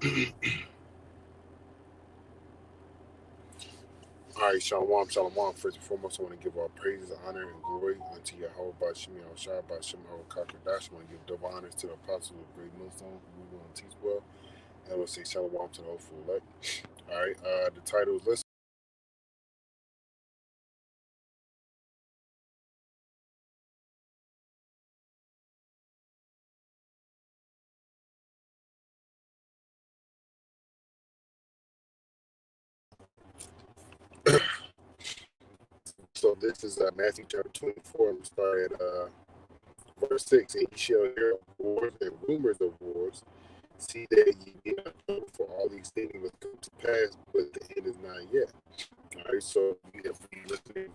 All right, Shalom, Shalom. First and foremost, I want to give all praises, honor, and glory unto Yahweh Bashim Yahushua Bashim Kakadash. I want to give double honors to the apostles of Great Millstone who will teach well. And I will say Shalom to the hopeful elect. All right, the title is Listen. So this is Matthew chapter 24. I'm going to start at verse 6. And ye shall hear of wars and rumors of wars. See that ye be not troubled, for all these things must come to pass, but the end is not yet. All right, so if we listen to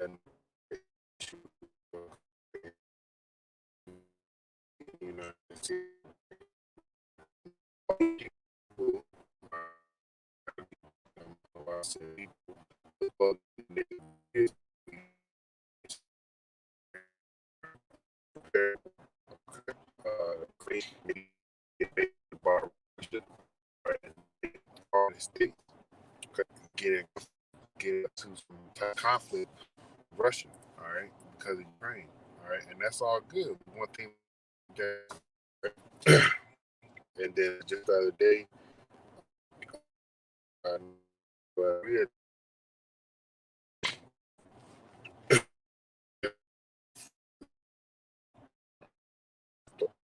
and United States people, create the bar state, getting to some conflict, Russia, all right, because of Ukraine, all right, and that's all good. One thing, and then just the other day, we had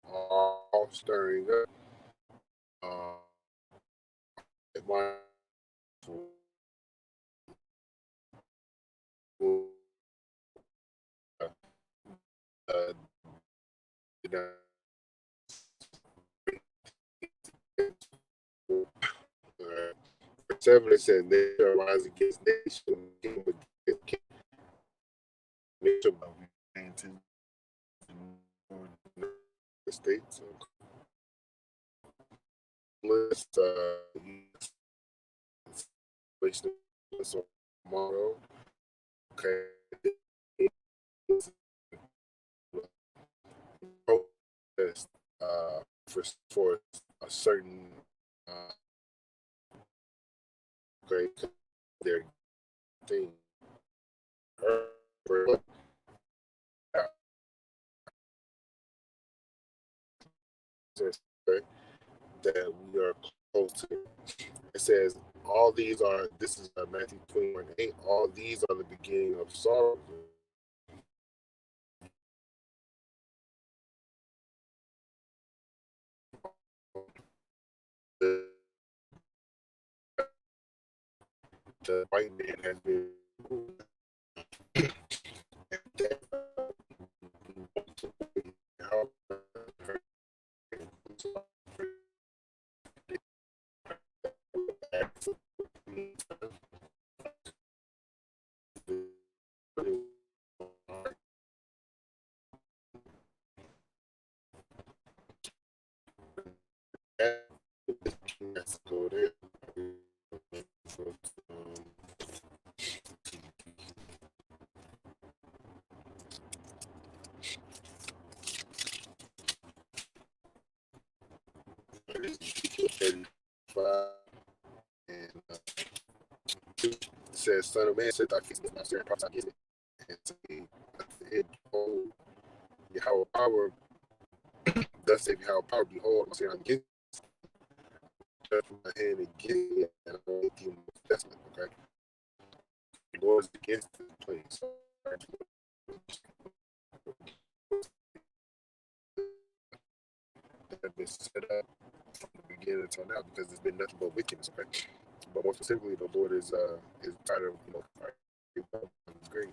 all stirring up. My uh, you know, 7 it says they shall rise against nation, king against king, nation to the states. List tomorrow. Okay. Protest for a certain great their thing. That we are close to. It says, all these are, this is Matthew 21:8, all these are the beginning of sorrows. The, the white man has been and it says, Son of Man, said thy face is not certain prophesy against it. And to me, it, oh, Yahweh power, thus say Yahweh power, behold, I'm saying against from my hand against it, and I will make you investment, okay? It goes against the place. That have been set up from the beginning until now because there's been nothing but wickedness, okay? But more specifically, the Lord is tired of, great.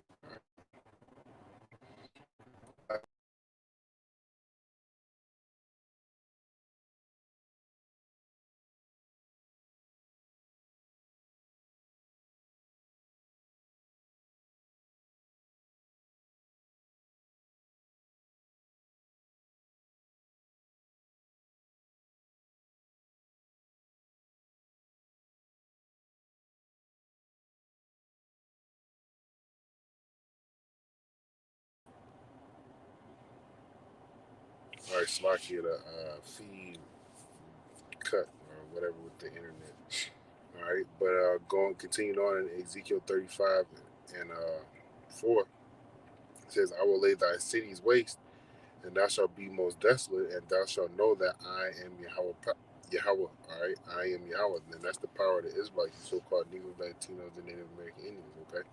All right, Slovakia, the feed cut or whatever with the internet. All right, but continuing on in Ezekiel 35 and 4, it says, I will lay thy cities waste, and thou shalt be most desolate, and thou shalt know that I am Yahweh. Yahweh, all right, I am Yahweh. And that's the power of the Israelites, the so-called Negroes, Latinos, and Native American Indians. Okay,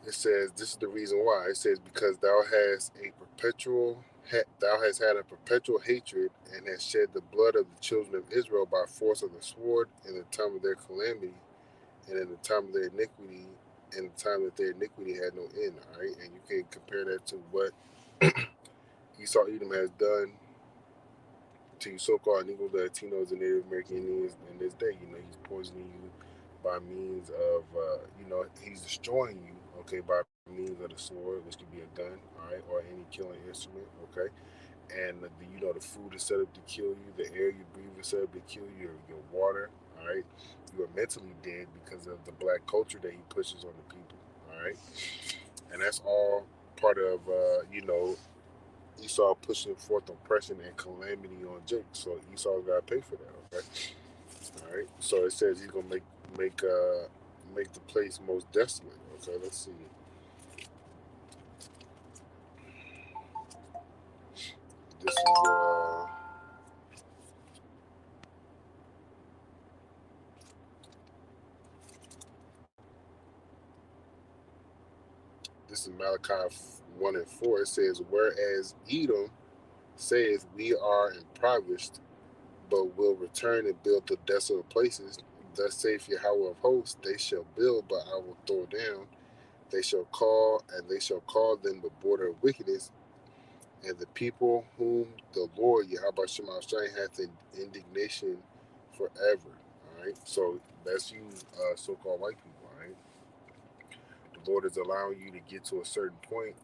it says this is the reason why. It says because thou hast had a perpetual hatred, and hast shed the blood of the children of Israel by force of the sword in the time of their calamity, and in the time of their iniquity, in the time that their iniquity had no end. All right, and you can compare that to what Esau Edom has done to you so-called Negroes, Latinos, and Native American Indians in this day. He's poisoning you by means of, he's destroying you, okay, by means of the sword, which could be a gun, all right, or any killing instrument, okay. And the food is set up to kill you, the air you breathe is set up to kill you, your water, all right. You are mentally dead because of the black culture that he pushes on the people, all right. And that's all part of, Esau pushing forth oppression and calamity on Jake. So Esau got to pay for that. Okay. All right. So it says he's gonna make the place most desolate. Okay. Let's see. This is Malachi 1:4. It says, whereas Edom says we are impoverished, but will return and build the desolate places. Thus saith Yahweh of hosts, they shall build, but I will throw down. They shall call them the border of wickedness, and the people whom the Lord Yahweh Shema Shai hath in indignation forever. All right, so that's you, so-called white people. All right, the Lord is allowing you to get to a certain point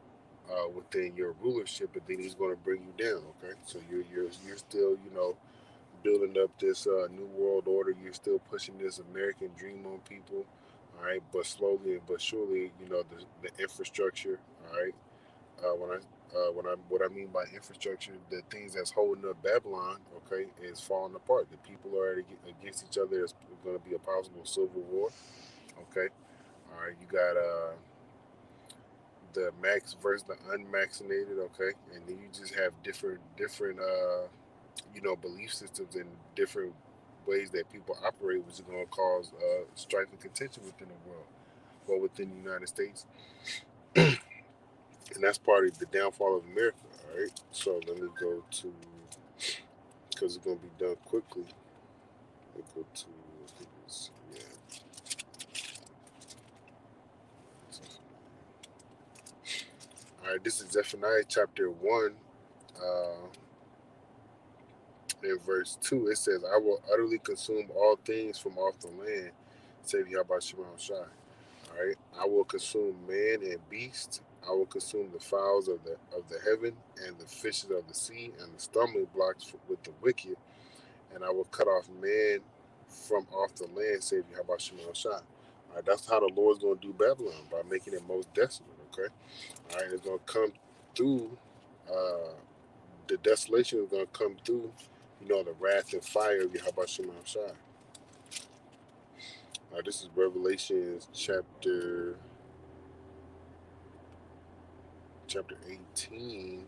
within your rulership, but then He's going to bring you down. Okay, so you're still building up this new world order. You're still pushing this American dream on people. All right, but slowly but surely, the infrastructure. All right, what I mean by infrastructure, the things that's holding up Babylon, okay, is falling apart. The people are against each other. There's going to be a possible civil war. Okay, all right. You got the max versus the unvaccinated. Okay, and then you just have different belief systems and different ways that people operate, which is going to cause strife and contention within the world or within the United States. And that's part of the downfall of America. All right, so let me go to, because it's going to be done quickly. Let me go to, all right, this is Zephaniah chapter 1, in verse 2. It says, I will utterly consume all things from off the land, saith Yahweh Shema Shai. All right, I will consume man and beast. I will consume the fowls of the heaven and the fishes of the sea and the stumbling blocks with the wicked, and I will cut off man from off the land, saith Yahweh Shema Shai. All right, that's how the Lord's going to do Babylon, by making it most desolate. Okay, all right, it's going to come through. The desolation is going to come through. The wrath and fire of Yahweh Shema Shai. This is Revelation chapter 18,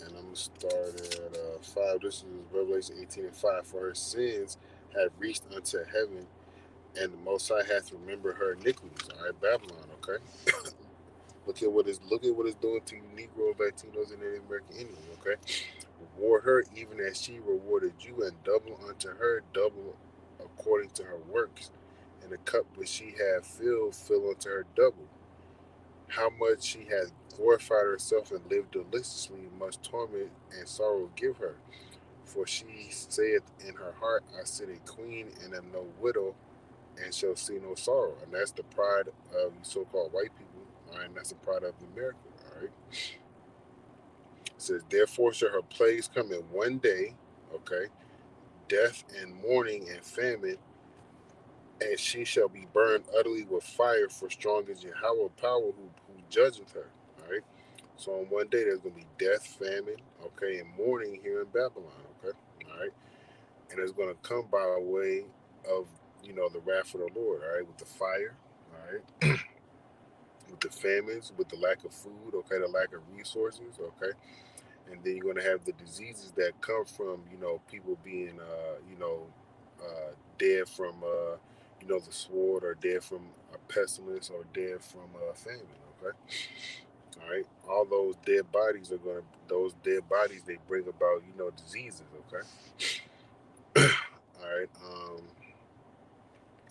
and I'm going to start at 5. This is Revelation 18:5. For her sins have reached unto heaven, and the Most High hath remembered her iniquities. All right, Babylon, okay? Look at what it's doing to you Negroes, Latinos, and Native American Indians, okay? Reward her even as she rewarded you, and double unto her, double according to her works. And the cup which she hath filled, fill unto her double. How much she hath glorified herself and lived deliciously, much torment and sorrow give her. For she saith in her heart, I sit a queen and am no widow, and shall see no sorrow. And that's the pride of so-called white people, all right? And that's the pride of America, all right? It says, therefore shall her plagues come in one day, okay? Death and mourning and famine, and she shall be burned utterly with fire, for strong is Yahweh power who judgeth her, all right? So on one day there's gonna be death, famine, okay, and mourning here in Babylon, okay, all right, and it's gonna come by way of the wrath of the Lord, all right, with the fire, all right, with the famines, with the lack of food, okay, the lack of resources, okay, and then you're gonna have the diseases that come from people being dead from the sword, or dead from a pestilence, or dead from famine, okay. All right, all those dead bodies, they bring about diseases. Okay, all right.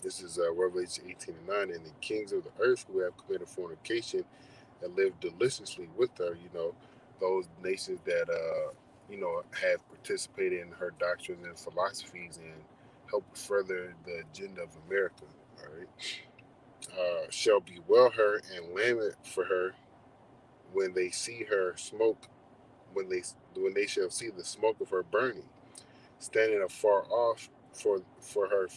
This is Revelation 18:9, and the kings of the earth who have committed fornication and lived deliciously with her. Those nations that have participated in her doctrines and philosophies and helped further the agenda of America. All right, shall bewail her and lament for her when they see her smoke, when they shall see the smoke of her burning, standing afar off for her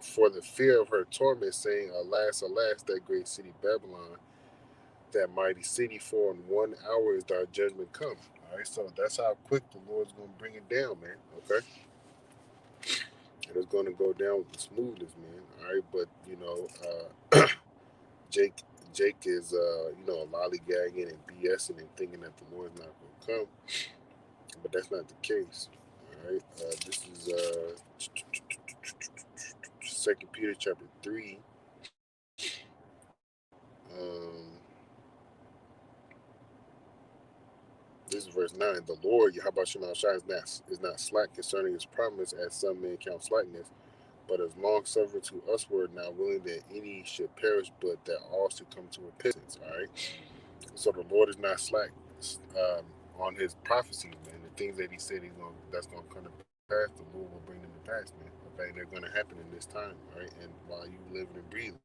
for the fear of her torment, saying, Alas, alas, that great city Babylon, that mighty city, for in 1 hour is thy judgment come. All right, so that's how quick the Lord's gonna bring it down, man. Okay, and it's gonna go down with the smoothness, man. All right, but Jake Jake is lollygagging and BSing and thinking that the Lord's not gonna come, but that's not the case. All right, this is Second Peter chapter 3. Um, this is verse 9. The Lord Yahweh Shema Shai is not slack concerning his promise, as some men count slackness, but is long suffering to usward, not willing that any should perish, but that all should come to repentance. All right. So the Lord is not slack on his prophecies, man. The things that he said that's gonna come to pass, the Lord will bring them to pass, man. Okay, they're gonna happen in this time, right? And while you living and breathing.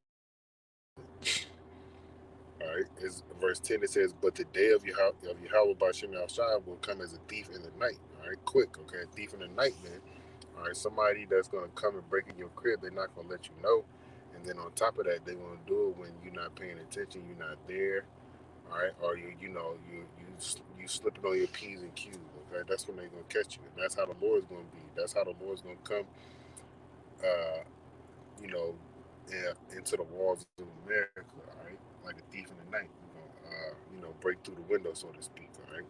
All right, is verse 10. It says, "But the day of Yahweh Bashem Yahushua will come as a thief in the night." All right, quick. Okay, a thief in the night, man. All right, somebody that's gonna come and break in your crib, they're not gonna let you know, and then on top of that, they're gonna do it when you're not paying attention, you're not there. All right, or you slipping on your P's and Q's. Okay, that's when they're gonna catch you, and that's how the Lord's gonna be. That's how the Lord's gonna come. Uh, you know, into the walls of America, all right, like a thief in the night. Break through the window, so to speak, all right.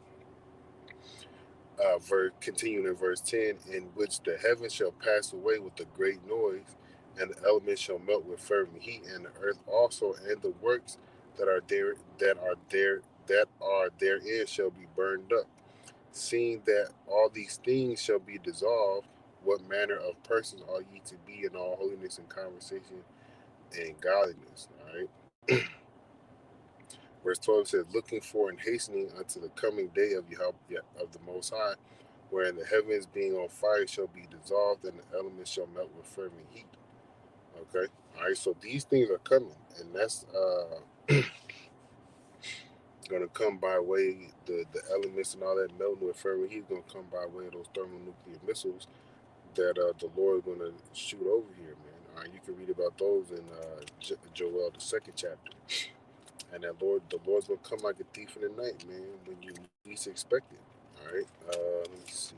Continuing in verse 10, in which the heavens shall pass away with a great noise, and the elements shall melt with fervent heat, and the earth also, and the works that are therein shall be burned up. Seeing that all these things shall be dissolved, what manner of persons are ye to be in all holiness and conversation and godliness? All right. Verse 12 says, looking for and hastening unto the coming day of of the Most High, wherein the heavens being on fire shall be dissolved, and the elements shall melt with fervent heat. Okay, all right. So these things are coming, and that's going to come by way the elements and all that melting with fervent heat is going to come by way of those thermonuclear missiles that the Lord is going to shoot over here, man. All right, you can read about those in Joel, the second chapter. And the Lord's gonna come like a thief in the night, man, when you least expect it. All right. Let me see.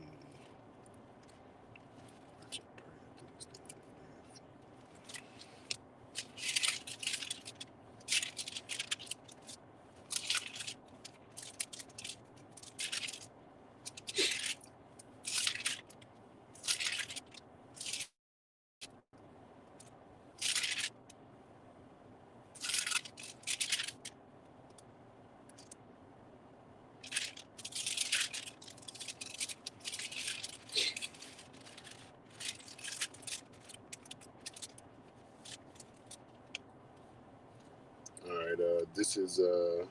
All right. This is all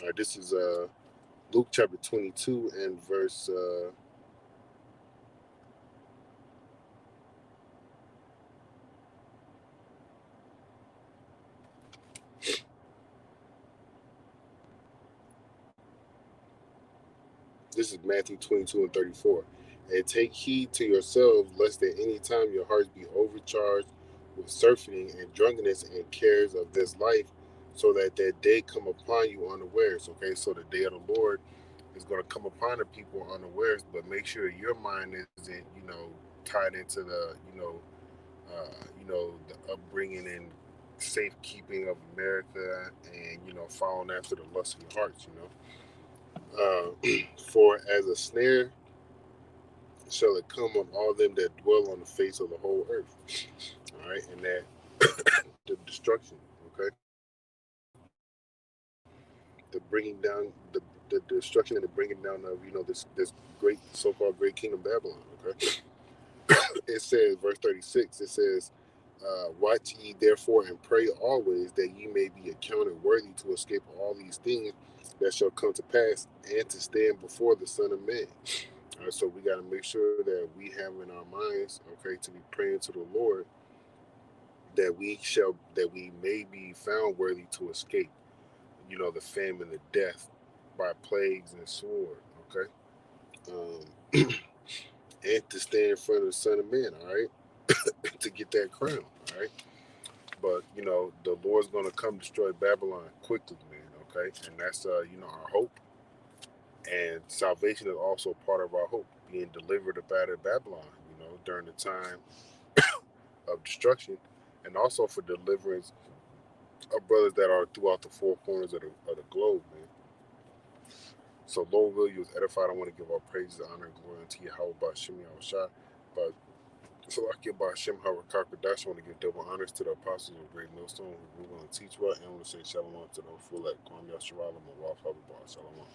right. This is Luke chapter 22 and verse. This is Matthew 22 and 34. And take heed to yourselves, lest at any time your hearts be overcharged with surfeiting and drunkenness and cares of this life, so that day come upon you unawares. Okay, so the day of the Lord is going to come upon the people unawares, but make sure your mind isn't, tied into the, the upbringing and safekeeping of America, and following after the lust of your hearts. For as a snare shall it come on all them that dwell on the face of the whole earth. All right, and that the destruction, okay, the bringing down, the destruction and the bringing down of this great so-called great kingdom Babylon. Okay, it says verse 36. It says, "Watch ye therefore and pray always, that ye may be accounted worthy to escape all these things that shall come to pass, and to stand before the Son of Man." All right, so we got to make sure that we have in our minds, okay, to be praying to the Lord, that we may be found worthy to escape, the famine, the death by plagues and sword, okay, and to stand in front of the Son of Man, all right, to get that crown, all right. But the Lord's gonna come destroy Babylon quickly, man, okay, and that's our hope, and salvation is also part of our hope, being delivered out of Babylon, during the time of destruction, and also for deliverance of brothers that are throughout the four corners of the globe, man. So, Lord will you is edified. I want to give all praises, honor, and glory unto Yahweh Bashim Yahushua. But so I give Bashim Harakakadash. I want to give double honors to the apostles of Great Millstone who rule and teach well, and I want to say shalom to those full at Kwam Yasharala, Mawaf Habibah, shalom.